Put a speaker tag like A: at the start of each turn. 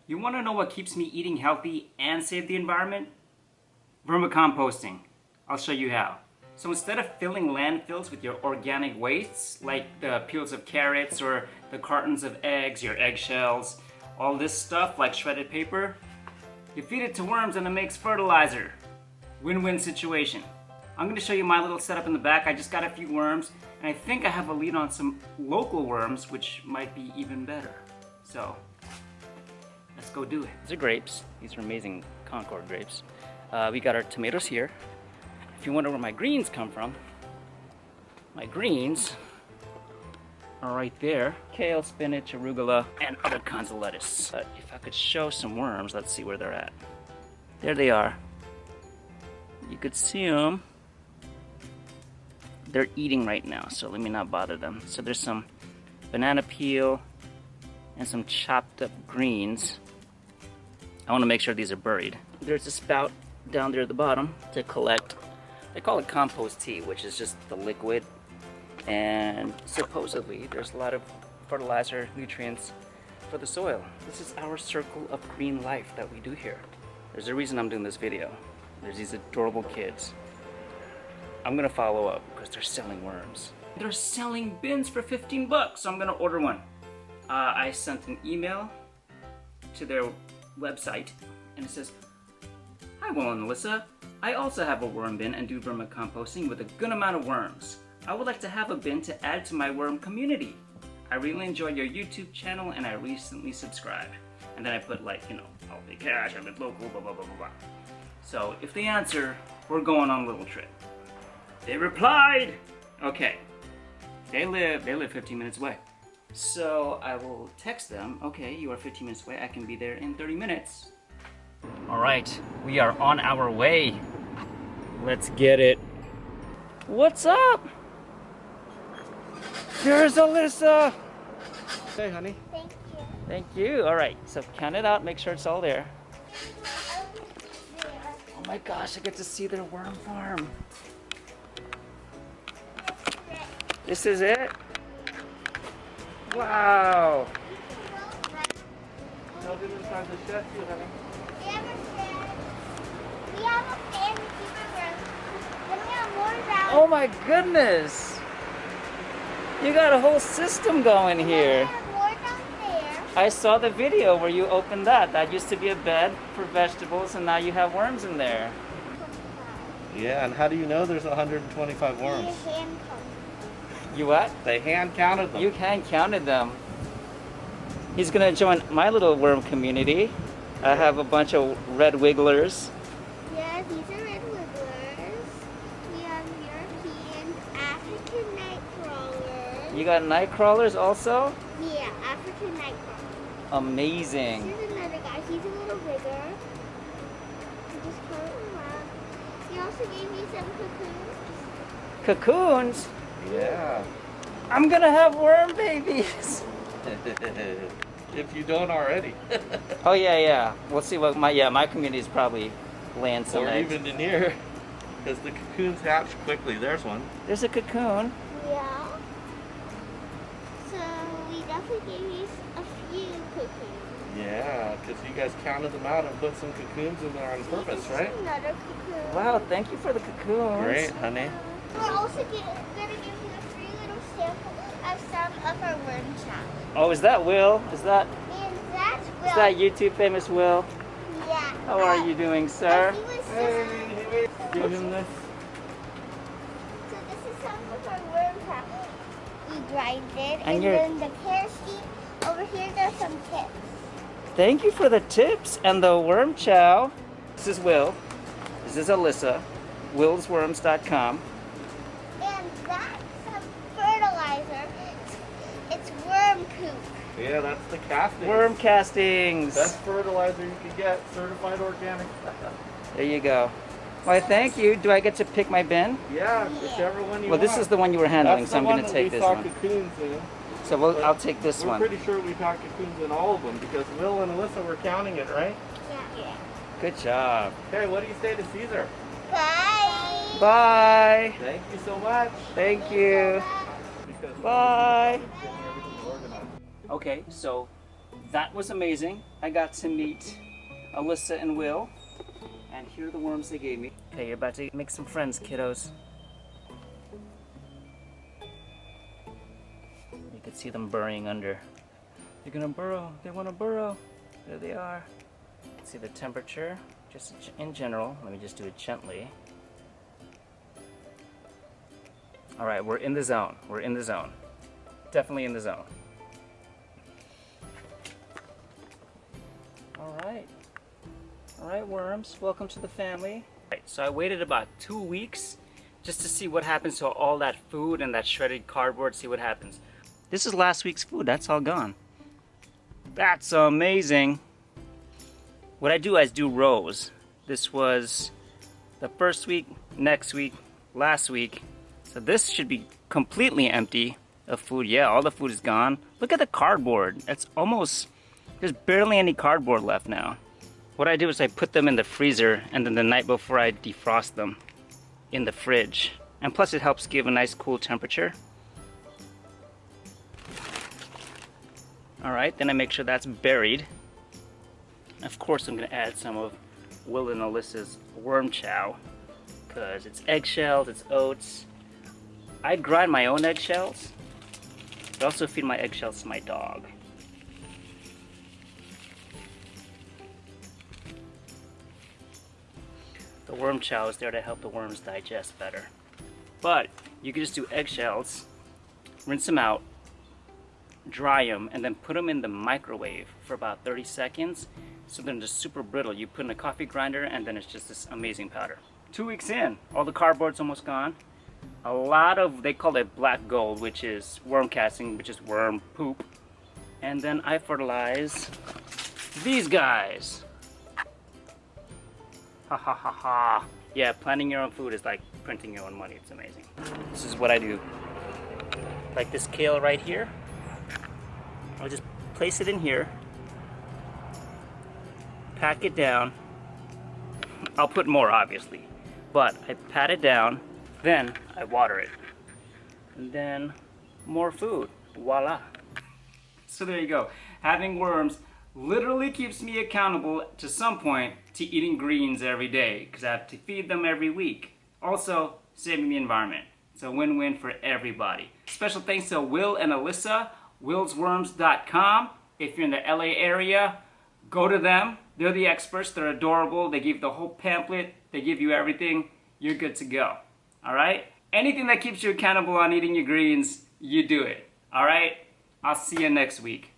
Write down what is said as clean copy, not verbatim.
A: You want to know what keeps me eating healthy and save the environment? Vermicomposting. I'll show you how. So instead of filling landfills with your organic wastes, like the peels of carrots or the cartons of eggs, your eggshells, all this stuff like shredded paper, you feed it to worms and it makes fertilizer. Win-win situation. I'm going to show you my little setup in the back. I just got a few worms, and I think I have a lead on some local worms, which might be even better. So, let's go do it. These are grapes. These are amazing Concord grapes. We got our tomatoes here. If you wonder where my greens come from, my greens are right there. Kale, spinach, arugula, and other kinds of lettuce. But if I could show some worms, let's see where they're at. There they are. You could see them. They're eating right now, so let me not bother them. So there's some banana peel and some chopped up greens. I want to make sure these are buried. There's a spout down there at the bottom to collect. They call it compost tea, which is just the liquid. And supposedly there's a lot of fertilizer, nutrients for the soil. This is our circle of green life that we do here. There's a reason I'm doing this video. There's these adorable kids. I'm gonna follow up because they're selling worms. They're selling bins for 15 bucks, so I'm gonna order one. I sent an email to their website and it says, "Hi, Will and Alyssa. I also have a worm bin and do vermicomposting with a good amount of worms. I would like to have a bin to add to my worm community. I really enjoy your YouTube channel and I recently subscribed." And then I put like, you know, I'll pay cash, I live local, blah, blah, blah, blah, blah. So if they answer, we're going on a little trip. They replied! Okay. They live 15 minutes away. So I will text them, okay, you are 15 minutes away, I can be there in 30 minutes. Alright, we are on our way. Let's get it. What's up? There's Alyssa!
B: Hey, honey.
A: Thank you. Thank you. Alright, so count it out, make sure it's all there. Oh my gosh, I get to see their worm farm. This is it? Wow!
B: No, this is time to chef you, honey.
C: We have a fan room. Then we have more down.
A: Oh my goodness! You got a whole system going here.
C: We have more down there.
A: I saw the video where you opened that. That used to be a bed for vegetables and now you have worms in there.
B: Yeah, and how do you know there's 125 worms?
C: We hand count.
A: You what?
B: They hand counted them.
A: You hand counted them. He's gonna join my little worm community. I have a bunch of red wigglers.
C: Yeah, these are red wigglers. We have European, African night crawlers.
A: You got night crawlers also?
C: Yeah, African night crawlers.
A: Amazing.
C: Here's another guy. He's a little bigger. I just call him around. He also gave me some cocoons.
A: Cocoons?
B: Yeah.
A: I'm gonna have worm babies.
B: If you don't already.
A: Oh yeah. We'll see what my community is probably laying some
B: Or
A: eggs.
B: even in here, because the cocoons hatch quickly. There's one.
A: There's a cocoon.
C: Yeah. So we definitely gave you a few cocoons.
B: Yeah, because you guys counted them out and put some cocoons in there on purpose,
C: This is
B: right?
C: another cocoon.
A: Wow, thank you for the cocoons.
B: Great, honey.
C: We're also going to give you a free little sample of some of our worm chow.
A: Oh, is that Will? Is that
C: And that's Will.
A: YouTube famous Will?
C: Yeah.
A: How are you doing, sir?
C: He was
B: Hey, give him this.
C: So this is some of our worm chow. We grind it,
A: And
C: and
A: you're-
C: then the pear seed. Over here, there's some tips.
A: Thank you for the tips and the worm chow. This is Will. This is Alyssa. willsworms.com.
C: And that's some fertilizer. It's worm poop.
B: Yeah, that's the casting.
A: Worm castings.
B: Best fertilizer you can get, certified organic.
A: There you go. Why, thank you. Do I get to pick my bin?
B: Yeah, whichever one you
A: Well,
B: want.
A: this is the one you were handling,
B: That's
A: so I'm
B: the
A: going
B: one
A: to
B: that
A: take
B: we
A: this
B: saw
A: one.
B: cocoons in.
A: So I'll take this
B: We're
A: one.
B: pretty sure we got cocoons in all of them because Will and Alyssa were counting it, right?
C: Yeah.
A: Good job.
B: Okay, what do you say to Caesar?
C: Bye.
A: Bye.
B: Thank you so much.
A: Thank you.
B: Because
A: Bye.
B: getting everything organized.
A: Okay, so that was amazing. I got to meet Alyssa and Will, and here are the worms they gave me. Okay, you're about to make some friends, kiddos. You can see them burrowing under. They're gonna burrow. They want to burrow. There they are. See the temperature, just in general. Let me just do it gently. All right, we're in the zone. We're in the zone. Definitely in the zone. All right, worms, welcome to the family. Right, so I waited about 2 weeks just to see what happens to all that food and that shredded cardboard, see what happens. This is last week's food, that's all gone. That's amazing. What I do is do rows. This was the first week, next week, last week. So this should be completely empty of food. Yeah, all the food is gone. Look at the cardboard. It's almost, there's barely any cardboard left now. What I do is I put them in the freezer, and then the night before I defrost them in the fridge. And plus it helps give a nice cool temperature. Alright, then I make sure that's buried. Of course I'm going to add some of Will and Alyssa's worm chow, because it's eggshells, it's oats. I grind my own eggshells, but also feed my eggshells to my dog. The worm chow is there to help the worms digest better. But you can just do eggshells, rinse them out, dry them, and then put them in the microwave for about 30 seconds. So they're just super brittle. You put in a coffee grinder and then it's just this amazing powder. 2 weeks in, all the cardboard's almost gone. A lot of, they call it black gold, which is worm casting, which is worm poop. And then I fertilize these guys. Ha ha ha ha. Yeah, planting your own food is like printing your own money. It's amazing. This is what I do. Like this kale right here. I'll just place it in here. Pack it down. I'll put more, obviously. But I pat it down. Then I water it. And then more food. Voila. So there you go. Having worms literally keeps me accountable to some point to eating greens every day, because I have to feed them every week. Also, saving the environment. It's a win-win for everybody. Special thanks to Will and Alyssa, willsworms.com. If you're in the LA area, go to them. They're the experts. They're adorable. They give you the whole pamphlet. They give you everything. You're good to go. All right? Anything that keeps you accountable on eating your greens, you do it. All right? I'll see you next week.